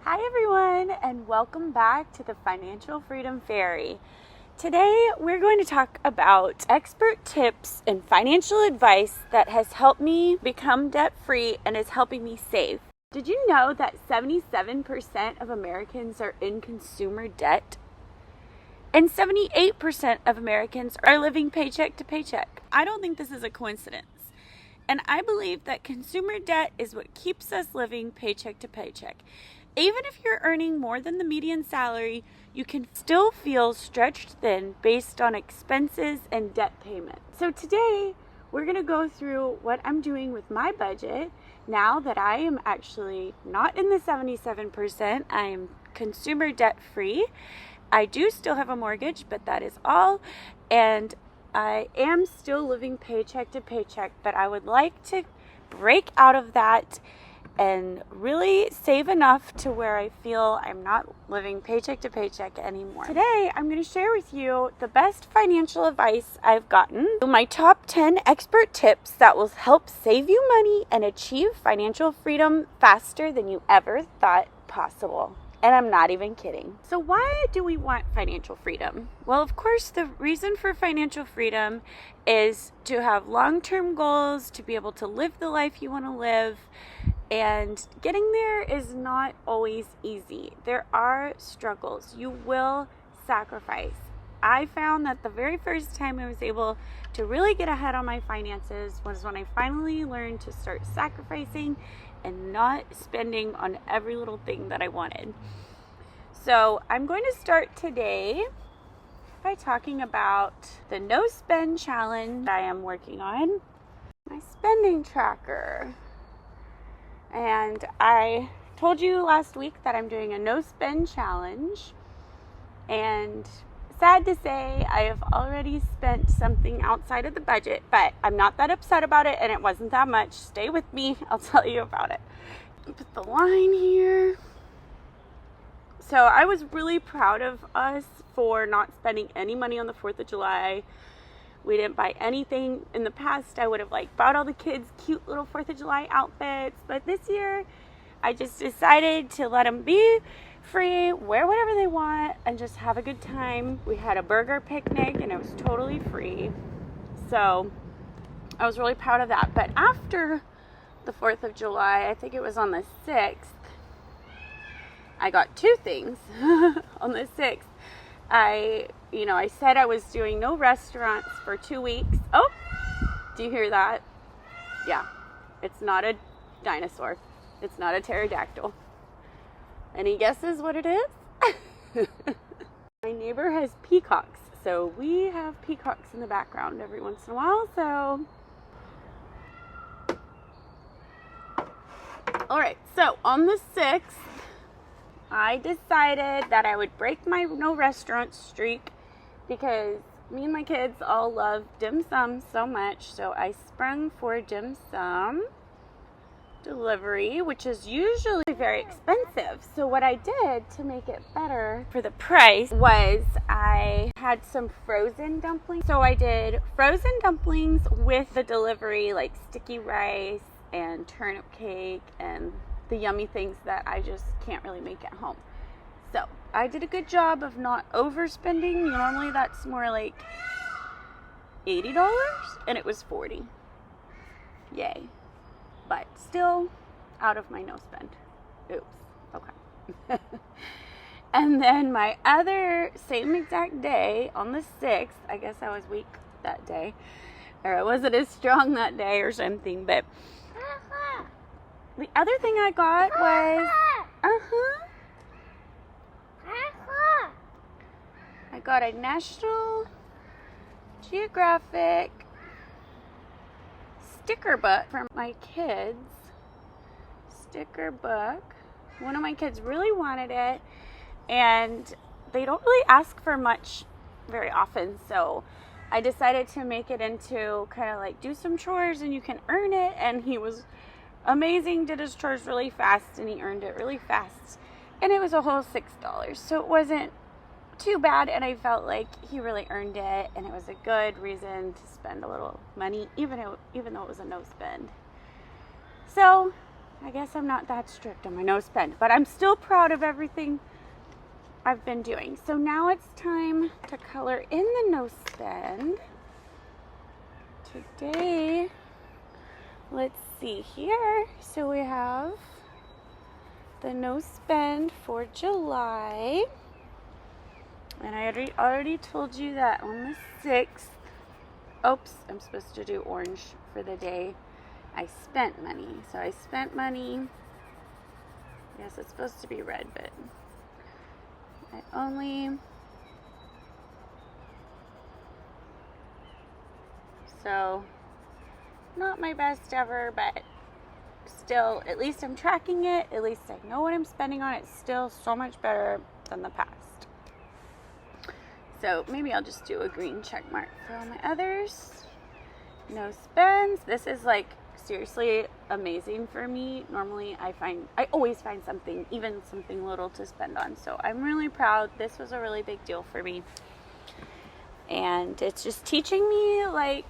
Hi everyone, and welcome back to the Financial Freedom Fairy. Today we're going to talk about expert tips and financial advice that has helped me become debt-free and is helping me save. Did you know that 77% of Americans are in consumer debt? And 78% of Americans are living paycheck to paycheck. I don't think this is a coincidence. And I believe that consumer debt is what keeps us living paycheck to paycheck. Even if you're earning more than the median salary, you can still feel stretched thin based on expenses and debt payment. So today, we're going to go through what I'm doing with my budget now that I am actually not in the 77%. I am consumer debt free. I do still have a mortgage, but that is all. And I am still living paycheck to paycheck, but I would like to break out of that and really save enough to where I feel I'm not living paycheck to paycheck anymore. Today, I'm going to share with you the best financial advice I've gotten, my top 10 expert tips that will help save you money and achieve financial freedom faster than you ever thought possible. And I'm not even kidding. So why do we want financial freedom? Well, of course, the reason for financial freedom is to have long-term goals, to be able to live the life you want to live. And getting there is not always easy. There are struggles. You will sacrifice. I found that the very first time I was able to really get ahead on my finances was when I finally learned to start sacrificing and not spending on every little thing that I wanted. So I'm going to start today by talking about the no spend challenge I am working on, my spending tracker. And I told you last week that I'm doing a no spend challenge, and sad to say I have already spent something outside of the budget, but I'm not that upset about it, and it wasn't that much. Stay with me, I'll tell you about it. Put the line here. So I was really proud of us for not spending any money on the 4th of July. We didn't buy anything. In the past, I would have bought all the kids cute little 4th of July outfits. But this year, I just decided to let them be free, wear whatever they want, and just have a good time. We had a burger picnic, and it was totally free. So I was really proud of that. But after the 4th of July, I think it was on the 6th, I got two things. On the 6th, I said I was doing no restaurants for 2 weeks. Oh, do you hear that? Yeah, it's not a dinosaur. It's not a pterodactyl. Any guesses what it is? My neighbor has peacocks, so we have peacocks in the background every once in a while, so. All right, so on the 6th, I decided that I would break my no restaurant streak because me and my kids all love dim sum so much. So I sprung for dim sum delivery, which is usually very expensive. So what I did to make it better for the price was I had some frozen dumplings. So I did frozen dumplings with the delivery, like sticky rice and turnip cake and the yummy things that I just can't really make at home. So I did a good job of not overspending. Normally that's more like $80 and it was $40. Yay. But still out of my no spend. Oops. Okay. And then my other same exact day on the 6th, I guess I was weak that day, or I wasn't as strong that day or something, but the other thing I got was, I got a National Geographic sticker book for my kids. Sticker book. One of my kids really wanted it, and they don't really ask for much very often, so I decided to make it into kind of like do some chores and you can earn it, and he was amazing, did his chores really fast, and he earned it really fast, and it was a whole $6, so it wasn't too bad, and I felt like he really earned it, and it was a good reason to spend a little money, even though it was a no spend. So I guess I'm not that strict on my no spend, but I'm still proud of everything I've been doing. So now it's time to color in the no spend. Today, let's see here. So we have the no spend for July. And I already told you that on the 6th, oops, I'm supposed to do orange for the day. I spent money. So I spent money. Yes, it's supposed to be red, but I only, so not my best ever, but still, at least I'm tracking it. At least I know what I'm spending on. It's still so much better than the past. So maybe I'll just do a green check mark for all my others. No spends. This is like seriously amazing for me. Normally I always find something, even something little to spend on. So I'm really proud. This was a really big deal for me. And it's just teaching me like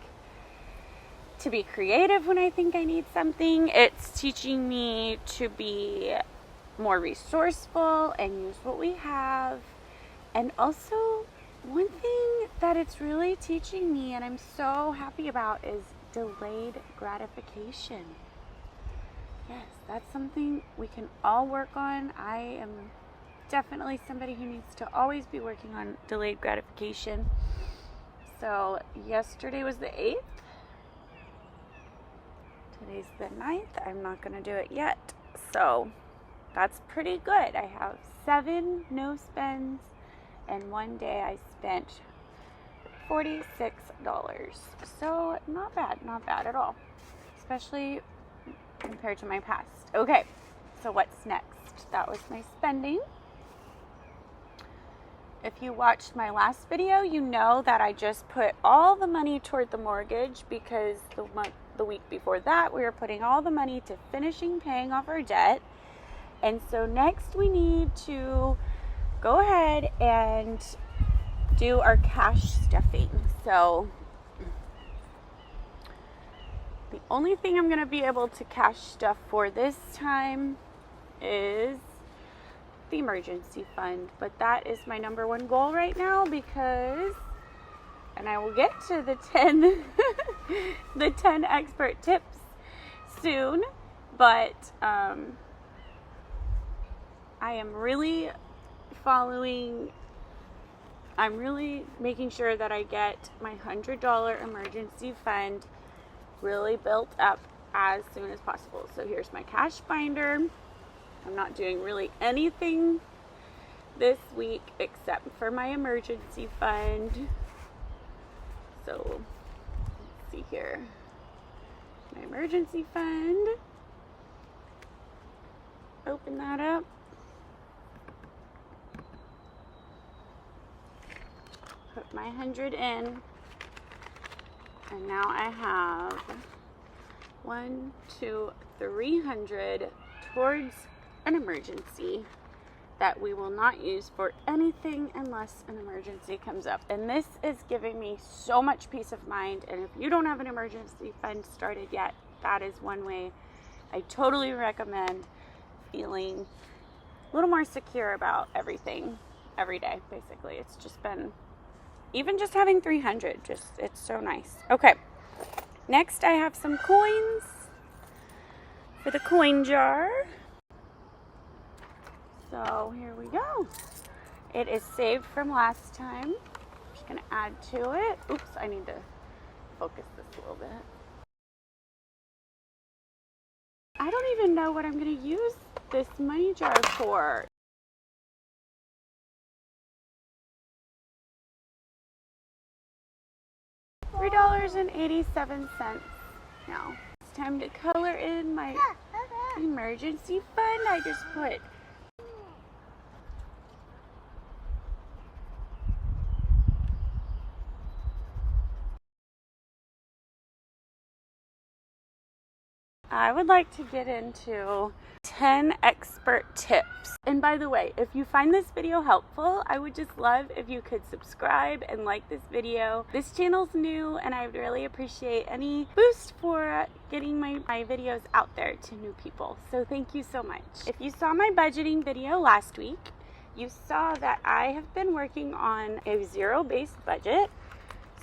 to be creative when I think I need something. It's teaching me to be more resourceful and use what we have. And also, one thing that it's really teaching me, and I'm so happy about, is delayed gratification. Yes, that's something we can all work on. I am definitely somebody who needs to always be working on delayed gratification. So yesterday was the 8th. Today's the 9th. I'm not going to do it yet. So that's pretty good. I have 7 no spends, and one day I spent $46. So not bad at all, especially compared to my past. Okay, so what's next? That was my spending. If you watched my last video, you know that I just put all the money toward the mortgage because the week before that, we were putting all the money to finishing paying off our debt. And so next we need to go ahead and do our cash stuffing. So the only thing I'm going to be able to cash stuff for this time is the emergency fund. But that is my number one goal right now because, and I will get to the 10 the 10 expert tips soon, but I am really I'm really making sure that I get my $100 emergency fund really built up as soon as possible. So here's my cash binder. I'm not doing really anything this week except for my emergency fund. So let's see here. My emergency fund. Open that up. Put my 100 in. And now I have 300 towards an emergency that we will not use for anything unless an emergency comes up. And this is giving me so much peace of mind. And if you don't have an emergency fund started yet, that is one way I totally recommend feeling a little more secure about everything every day. Basically, it's just been, even just having 300, it's so nice. Okay, next I have some coins for the coin jar. So here we go. It is saved from last time. I'm just gonna add to it. Oops, I need to focus this a little bit. I don't even know what I'm gonna use this money jar for. $3.87 now. It's time to color in my emergency fund. I just put I would like to get into 10 expert tips. And by the way, if you find this video helpful, I would just love if you could subscribe and like this video. This channel's new and I would really appreciate any boost for getting my videos out there to new people. So thank you so much. If you saw my budgeting video last week, you saw that I have been working on a zero-based budget,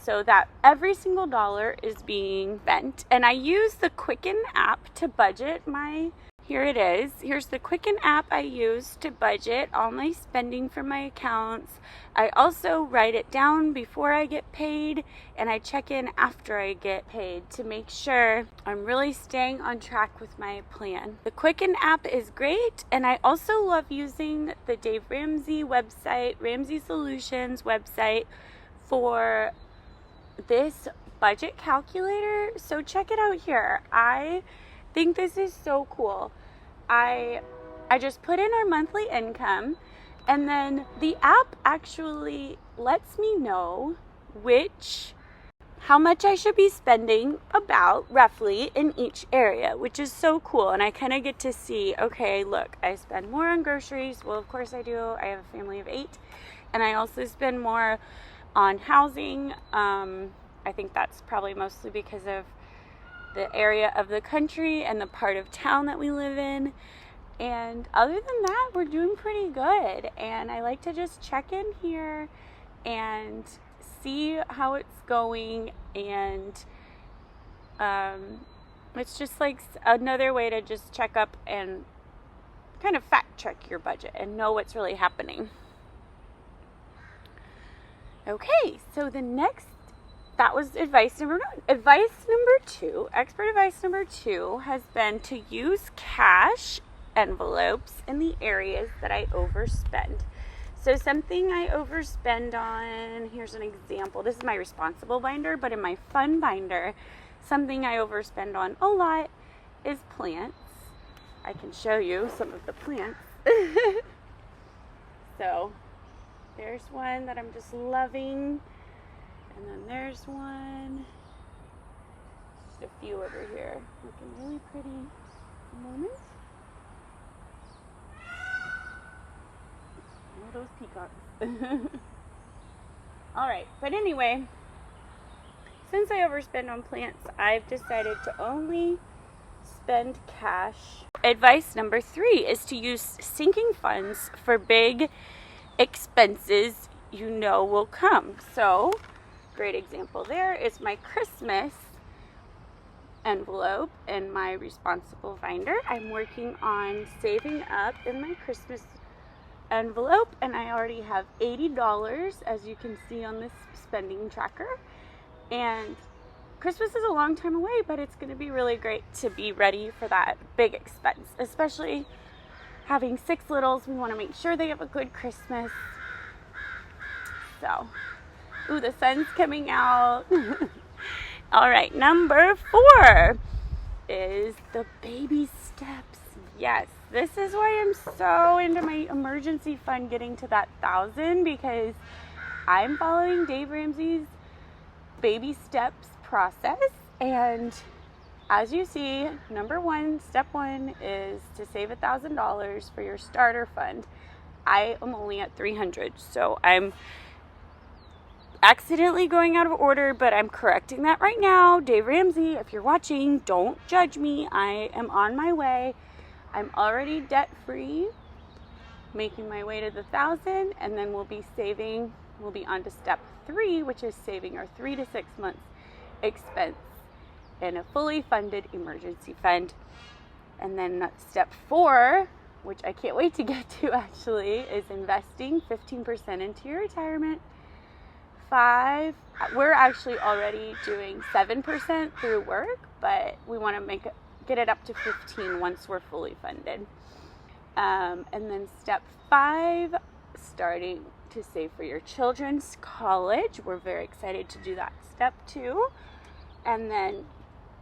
so that every single dollar is being spent. And I use the Quicken app to budget my, here it is. Here's the Quicken app I use to budget all my spending for my accounts. I also write it down before I get paid, and I check in after I get paid to make sure I'm really staying on track with my plan. The Quicken app is great, and I also love using the Dave Ramsey website, Ramsey Solutions website, for this budget calculator. So check it out here. I think this is so cool. I just put in our monthly income, and then the app actually lets me know how much I should be spending about roughly in each area, which is so cool. And I kind of get to see, okay, look, I spend more on groceries. Well, of course I do. I have a family of 8, and I also spend more on housing. I think that's probably mostly because of the area of the country and the part of town that we live in. And other than that, we're doing pretty good. And I like to just check in here and see how it's going. And it's just like another way to just check up and kind of fact check your budget and know what's really happening. Okay, so that was advice number 1. Advice number 2, expert advice number 2 has been to use cash envelopes in the areas that I overspend. So something I overspend on, here's an example. This is my responsible binder, but in my fun binder, something I overspend on a lot is plants. I can show you some of the plants. So there's one that I'm just loving. And then there's one. Just a few over here. Looking really pretty. A moment. Oh, those peacocks. Alright, but anyway, since I overspend on plants, I've decided to only spend cash. Advice number 3 is to use sinking funds for big expenses you know will come. So, great example there is my Christmas envelope in my responsible binder. I'm working on saving up in my Christmas envelope, and I already have $80, as you can see on this spending tracker. And Christmas is a long time away, but it's going to be really great to be ready for that big expense, especially having 6 littles. We want to make sure they have a good Christmas. So, ooh, the sun's coming out. All right, number 4 is the baby steps. Yes, this is why I'm so into my emergency fund getting to that 1,000, because I'm following Dave Ramsey's baby steps process. And as you see, step 1 is to save $1,000 for your starter fund. I am only at $300, so I'm accidentally going out of order, but I'm correcting that right now. Dave Ramsey, if you're watching, don't judge me. I am on my way. I'm already debt-free, making my way to the 1,000, and then we'll be on to step 3, which is saving our 3 to 6 months expense in a fully funded emergency fund. And then step 4, which I can't wait to get to actually, is investing 15% into your retirement. 5, we're actually already doing 7% through work, but we want to get it up to 15 once we're fully funded. And then step 5, starting to save for your children's college. We're very excited to do that. Step 2. And then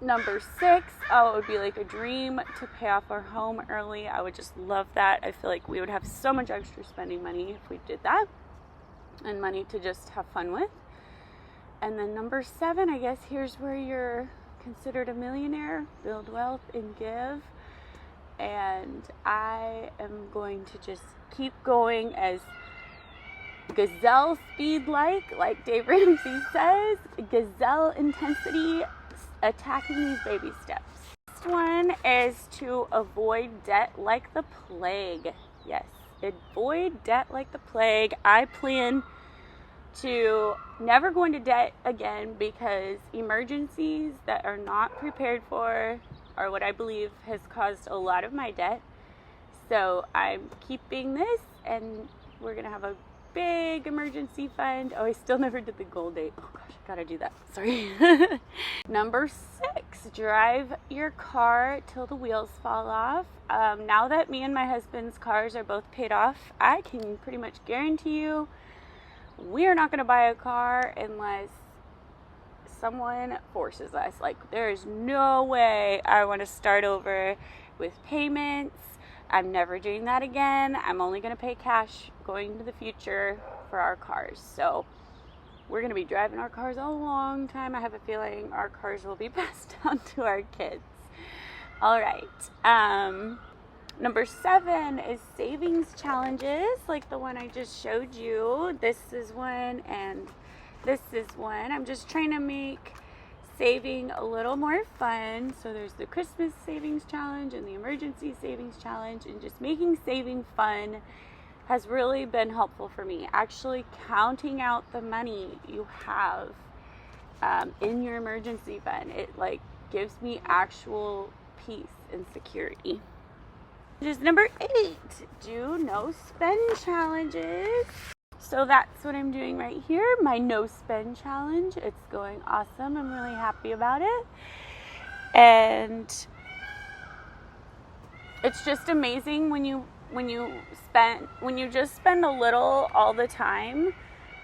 number 6, it would be like a dream to pay off our home early. I would just love that. I feel like we would have so much extra spending money if we did that, and money to just have fun with. And then number 7, I guess here's where you're considered a millionaire, build wealth and give. And I am going to just keep going as gazelle speed like Dave Ramsey says, gazelle intensity, attacking these baby steps. Next one is to avoid debt like the plague. Yes, avoid debt like the plague. I plan to never go into debt again because emergencies that are not prepared for are what I believe has caused a lot of my debt. So I'm keeping this, and we're gonna have a big emergency fund. Oh, I still never did the goal date. Oh gosh, I gotta do that. Sorry. Number 6, drive your car till the wheels fall off. Now that me and my husband's cars are both paid off, I can pretty much guarantee you we are not going to buy a car unless someone forces us. Like, there is no way I want to start over with payments. I'm never doing that again. I'm only going to pay cash going into the future for our cars. So we're going to be driving our cars a long time. I have a feeling our cars will be passed down to our kids. All right. Number 7 is savings challenges, like the one I just showed you. This is one, and this is one. I'm just trying to make saving a little more fun. So there's the Christmas savings challenge and the emergency savings challenge, and just making saving fun has really been helpful for me. Actually counting out the money you have in your emergency fund, it like gives me actual peace and security. Just number 8, do no spend challenges. So that's what I'm doing right here, my no spend challenge. It's going awesome. I'm really happy about it. And it's just amazing when you just spend a little all the time,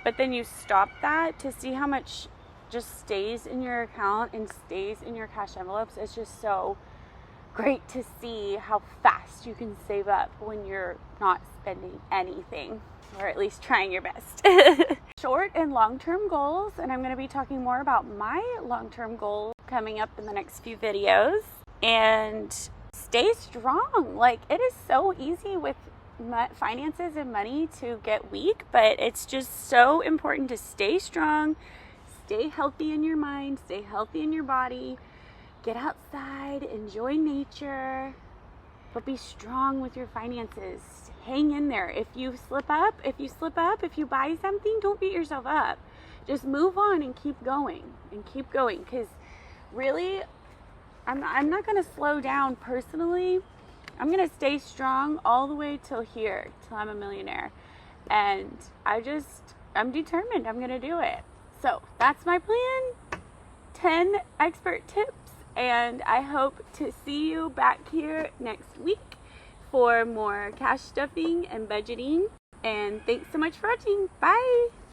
but then you stop that, to see how much just stays in your account and stays in your cash envelopes. It's just so great to see how fast you can save up when you're not spending anything, or at least trying your best. Short and long-term goals, and I'm going to be talking more about my long-term goals coming up in the next few videos. And stay strong. Like, it is so easy with finances and money to get weak, but it's just so important to stay strong, stay healthy in your mind, stay healthy in your body. Get outside, enjoy nature, but be strong with your finances. Hang in there. If you slip up, if you buy something, don't beat yourself up. Just move on and keep going, because really, I'm not going to slow down personally. I'm going to stay strong all the way till I'm a millionaire. And I'm determined. I'm going to do it. So that's my plan. 10 expert tips. And I hope to see you back here next week for more cash stuffing and budgeting. And thanks so much for watching. Bye!